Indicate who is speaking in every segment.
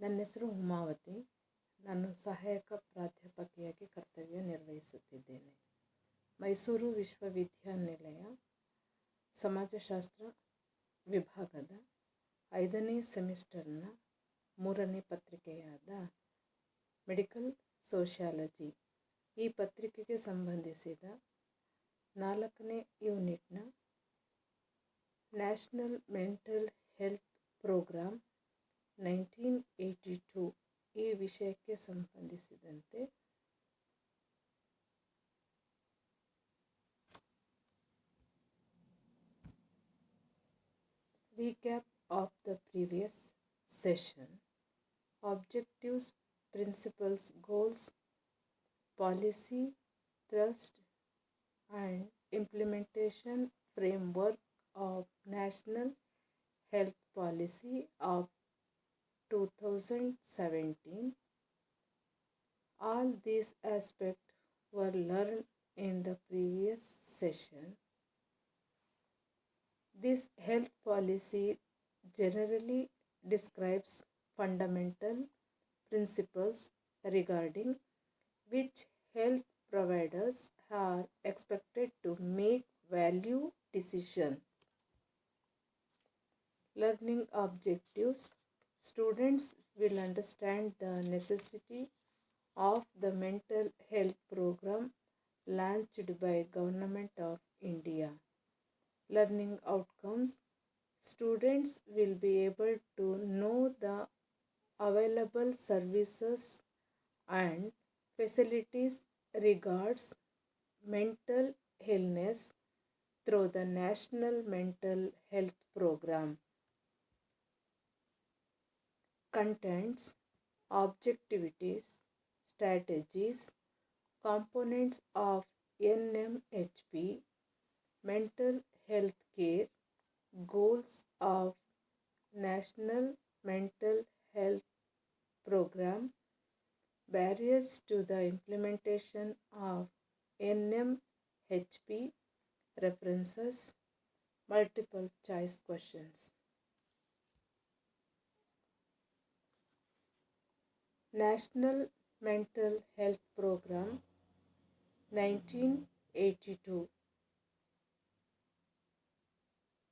Speaker 1: ನನ್ನ ಹೆಸರು ಉಮಾವತಿ. ನಾನು ಸಹಾಯಕ ಪ್ರಾಧ್ಯಾಪಕಿಯಾಗಿ ಕರ್ತವ್ಯ ನಿರ್ವಹಿಸುತ್ತಿದ್ದೇನೆ. ಮೈಸೂರು ವಿಶ್ವವಿದ್ಯಾನಿಲಯ ಸಮಾಜಶಾಸ್ತ್ರ ವಿಭಾಗದ 5ನೇ ಸೆಮಿಸ್ಟರ್ನ 3ನೇ ಪತ್ರಿಕೆಯಾದ ಮೆಡಿಕಲ್ ಸೋಷಿಯಾಲಜಿ ಈ ಪತ್ರಿಕೆಗೆ ಸಂಬಂಧಿಸಿದ 4ನೇ ಯೂನಿಟ್ನ ನ್ಯಾಷನಲ್ ಮೆಂಟಲ್ ಹೆಲ್ತ್ ಪ್ರೋಗ್ರಾಮ್ 1982 ಈ ವಿಷಯಕ್ಕೆ ಸಂಬಂಧಿಸಿದಂತೆ recap of the previous session, objectives, principles, goals, policy, thrust and implementation framework of National Health Policy of 2017. All these aspects were learned in the previous session. This health policy generally describes fundamental principles regarding which health providers are expected to make value decisions. Learning objectives. Students will understand the necessity of the mental health program launched by Government of India. Learning outcomes. Students will be able to know the available services and facilities regards mental illness through the National Mental Health Program. Contents, objectivities, strategies, components of NMHP, mental health care, goals of National Mental Health Program, barriers to the implementation of NMHP, references, multiple choice questions. National Mental Health Program 1982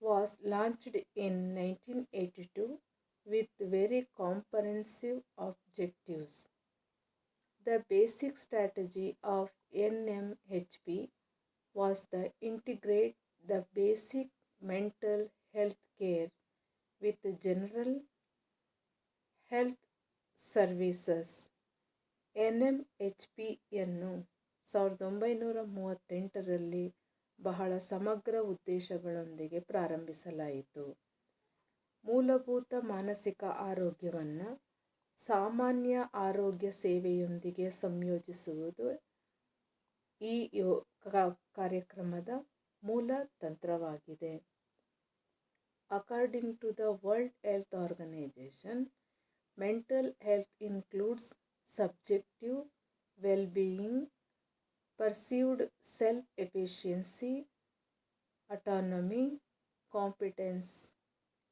Speaker 1: was launched in 1982 with very comprehensive objectives. The basic strategy of NMHP was to integrate the basic mental health care with general health services. NMHPಯನ್ನು 1938ರಲ್ಲಿ ಬಹಳ ಸಮಗ್ರ ಉದ್ದೇಶಗಳೊಂದಿಗೆ ಪ್ರಾರಂಭಿಸಲಾಯಿತು. ಮೂಲಭೂತ ಮಾನಸಿಕ ಆರೋಗ್ಯವನ್ನು ಸಾಮಾನ್ಯ ಆರೋಗ್ಯ ಸೇವೆಯೊಂದಿಗೆ ಸಂಯೋಜಿಸುವುದು ಈ ಕಾರ್ಯಕ್ರಮದ ಮೂಲ ತಂತ್ರವಾಗಿದೆ. According to the world health organization, mental health includes subjective well-being, perceived self-efficacy, autonomy, competence,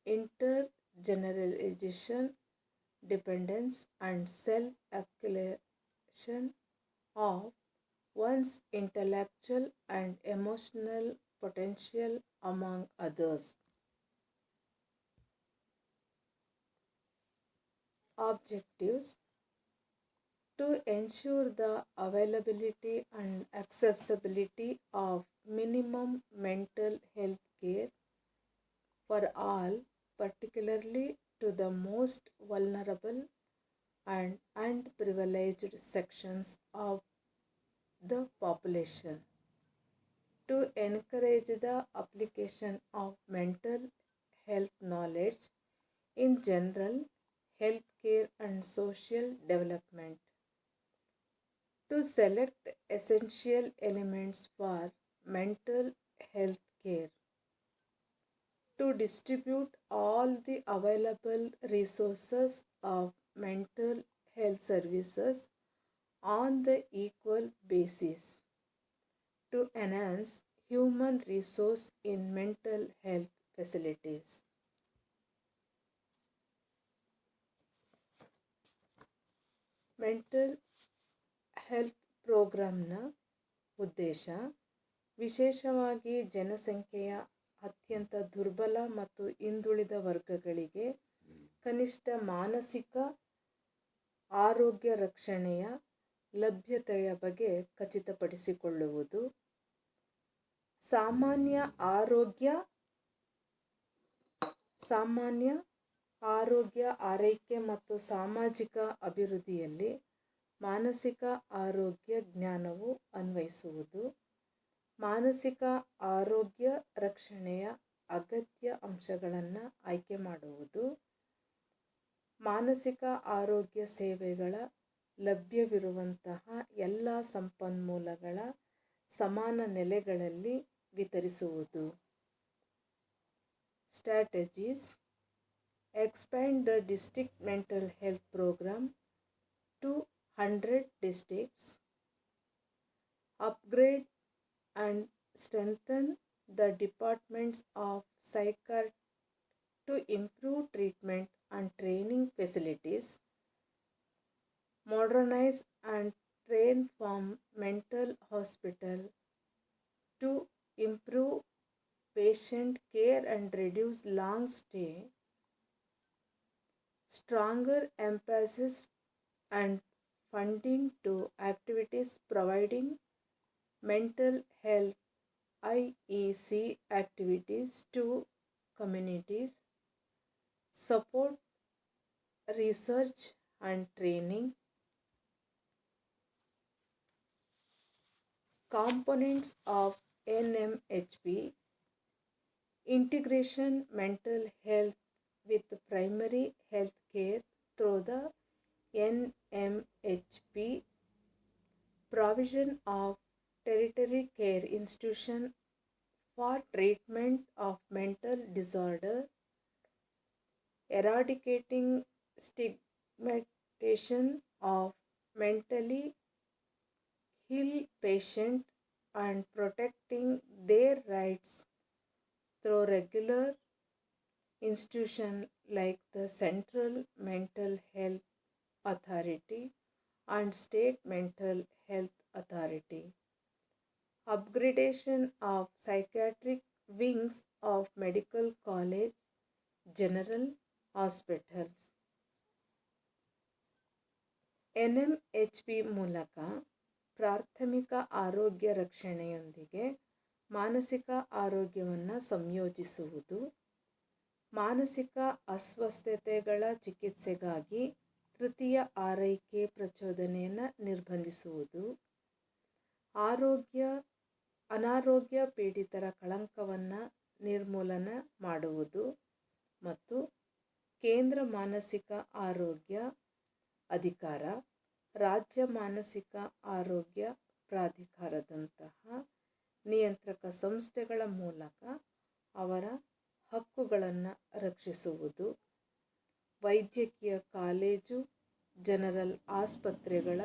Speaker 1: intergeneralization, dependence, and self-accumulation of one's intellectual and emotional potential, among others. Objectives: to ensure the availability and accessibility of minimum mental health care for all, particularly to the most vulnerable and underprivileged sections of the population. To encourage the application of mental health knowledge in general healthcare and social development. To select essential elements for mental health care. To distribute all the available resources of mental health services on the equal basis. To enhance human resource in mental health facilities. Mental health ಪ್ರೋಗ್ರಾಂನ ಉದ್ದೇಶ ವಿಶೇಷವಾಗಿ ಜನಸಂಖ್ಯೆಯ ಅತ್ಯಂತ ದುರ್ಬಲ ಮತ್ತು ಹಿಂದುಳಿದ ವರ್ಗಗಳಿಗೆ ಕನಿಷ್ಠ ಮಾನಸಿಕ ಆರೋಗ್ಯ ರಕ್ಷಣೆಯ ಲಭ್ಯತೆಯ ಬಗ್ಗೆ ಖಚಿತಪಡಿಸಿಕೊಳ್ಳುವುದು. ಸಾಮಾನ್ಯ ಆರೋಗ್ಯ ಆರೈಕೆ ಮತ್ತು ಸಾಮಾಜಿಕ ಅಭಿವೃದ್ಧಿಯಲ್ಲಿ ಮಾನಸಿಕ ಆರೋಗ್ಯ ಜ್ಞಾನವು ಅನ್ವಯಿಸುವುದು. ಮಾನಸಿಕ ಆರೋಗ್ಯ ರಕ್ಷಣೆಯ ಅಗತ್ಯ ಅಂಶಗಳನ್ನು ಆಯ್ಕೆ ಮಾಡುವುದು. ಮಾನಸಿಕ ಆರೋಗ್ಯ ಸೇವೆಗಳ ಲಭ್ಯವಿರುವಂತಹ ಎಲ್ಲ ಸಂಪನ್ಮೂಲಗಳ ಸಮಾನ ನೆಲೆಗಳಲ್ಲಿ ವಿತರಿಸುವುದು. Strategies: expand the district mental health program to 100 districts. Upgrade and strengthen the departments of psychiatry to improve treatment and training facilities. Modernize and train from mental hospital to improve patient care and reduce long stay. Stronger emphasis and funding to activities providing mental health IEC activities to communities. Support research and training. Components of NMHP: integration mental health with primary health care through the NMHP, provision of tertiary care institution for treatment of mental disorder, eradicating stigmatization of mentally ill patients and protecting their rights through regular institutions like the Central Mental Health Authority and State Mental Health Authority. Upgradation of psychiatric wings of medical college general hospitals. NMHP ಮೂಲಕ ಪ್ರಾಥಮಿಕ ಆರೋಗ್ಯ ರಕ್ಷಣೆಯೊಂದಿಗೆ ಮಾನಸಿಕ ಆರೋಗ್ಯವನ್ನು ಸಂಯೋಜಿಸುವುದು. ಮಾನಸಿಕ ಅಸ್ವಸ್ಥತೆಗಳ ಚಿಕಿತ್ಸೆಗಾಗಿ ತೃತೀಯ ಆರೈಕೆ ಪ್ರಚೋದನೆಯನ್ನು ನಿರ್ಬಂಧಿಸುವುದು. ಅನಾರೋಗ್ಯ ಪೀಡಿತರ ಕಳಂಕವನ್ನು ನಿರ್ಮೂಲನೆ ಮಾಡುವುದು ಮತ್ತು ಕೇಂದ್ರ ಮಾನಸಿಕ ಆರೋಗ್ಯ ಅಧಿಕಾರ, ರಾಜ್ಯ ಮಾನಸಿಕ ಆರೋಗ್ಯ ಪ್ರಾಧಿಕಾರದಂತಹ ನಿಯಂತ್ರಕ ಸಂಸ್ಥೆಗಳ ಮೂಲಕ ಅವರ ಹಕ್ಕುಗಳನ್ನು ರಕ್ಷಿಸುವುದು. ವೈದ್ಯಕೀಯ ಕಾಲೇಜು ಜನರಲ್ ಆಸ್ಪತ್ರೆಗಳ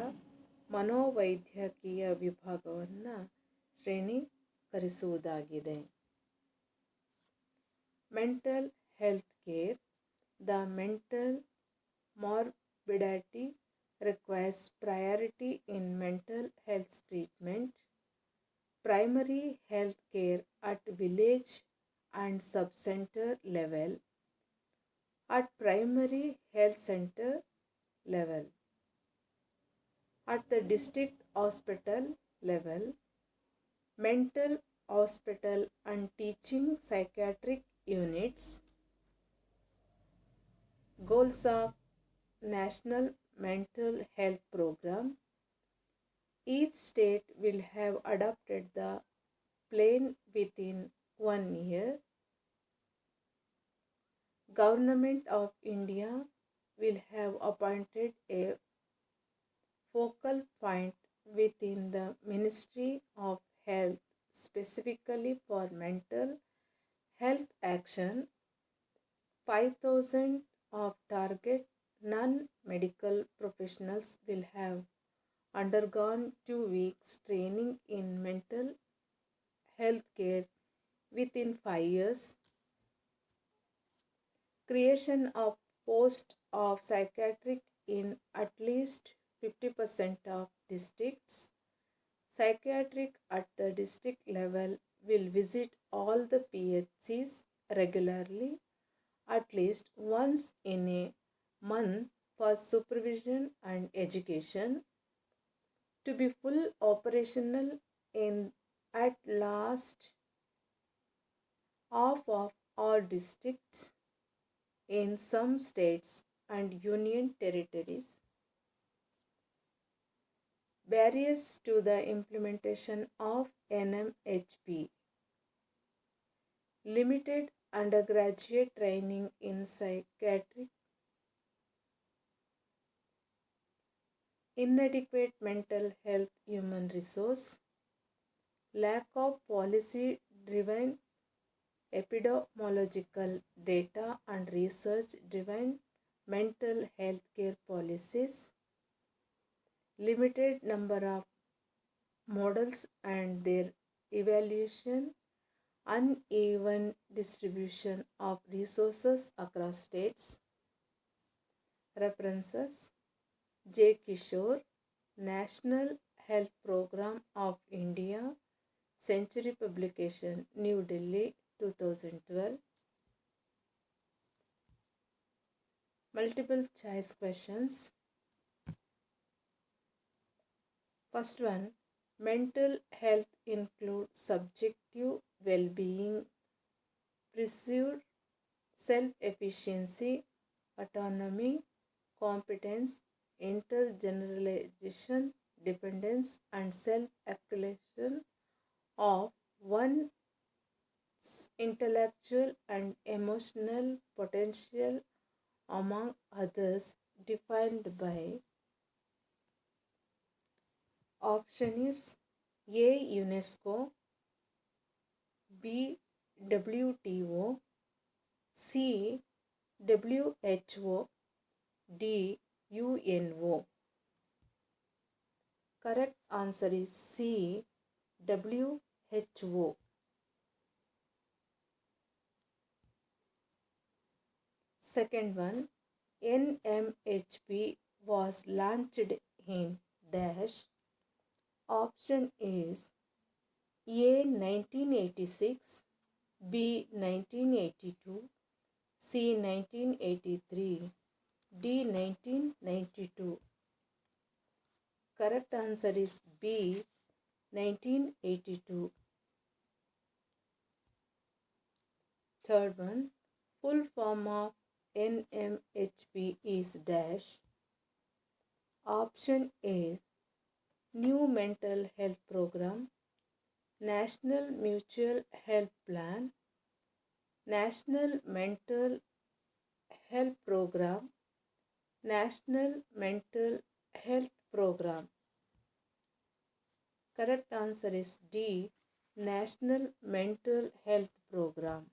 Speaker 1: ಮನೋವೈದ್ಯಕೀಯ ವಿಭಾಗವನ್ನು ಶ್ರೇಣೀಕರಿಸುವುದಾಗಿದೆ. Mental health care: the mental morbidity requires priority in mental health treatment. Primary health care at village and sub-center level. At primary health center level. At the district hospital level. Mental hospital and teaching psychiatric units. Goals of National Mental Health Program: each state will have adopted the plan within 1 year. Government of India will have appointed a focal point within the Ministry of Health specifically for mental health action. 5,000 of target non-medical professionals will have undergone 2 weeks training in mental health care within 5 years. Creation of post of psychiatric in at least 50% of districts. Psychiatric at the district level will visit all the PHCs regularly, at least once in a month for supervision and education. To be full operational in at last half of all districts in some states and union territories. Barriers to the implementation of NMHP: limited undergraduate training in psychiatry, inadequate mental health human resource, lack of policy driven epidemiological data and research driven mental health care policies, limited number of models and their evaluation, uneven distribution of resources across states. References: J. Kishore, National Health Program of India, Century Publication, New Delhi, 2012. Multiple choice questions. First one, mental health includes subjective well-being, perceived self-efficiency, autonomy, competence, intergeneralization, dependence, and self-actualization of one's intellectual and emotional potential, among others, defined by. Option is A. UNESCO, B. WTO, C. WHO, D. UNO. Correct answer is C. WHO. Second one, NMHP was launched in dash. Option is A. 1986, B. 1982, C. 1983, D. 1992. Correct answer is B. 1982. Third one, full form of NMHP is dash. Option A, New Mental Health Program, National Mutual Health Plan, National Mental Health Program, National Mental Health Program. Correct answer is D. National Mental Health Program.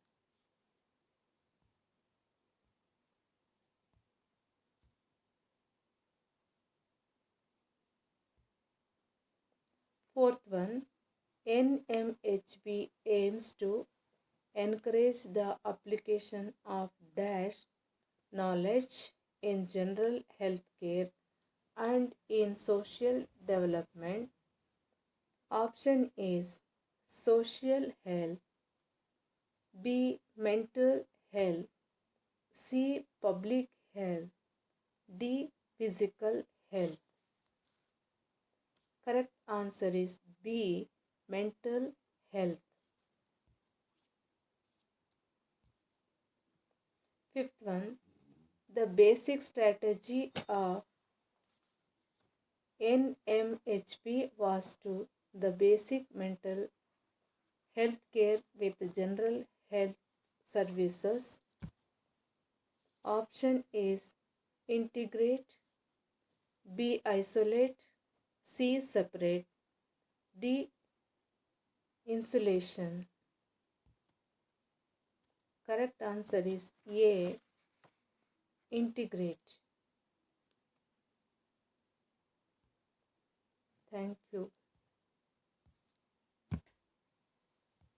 Speaker 1: Fourth one, NMHP aims to encourage the application of dash knowledge in general health care and in social development. Option is social health, B. mental health, C. public health, D. physical health. Correct answer is B. mental health. Fifth one, the basic strategy of NMHP was to the basic mental health care with general health services. Option is integrate, B. isolate, C. separate, D. insulation. Correct answer is A. integrate. Thank you.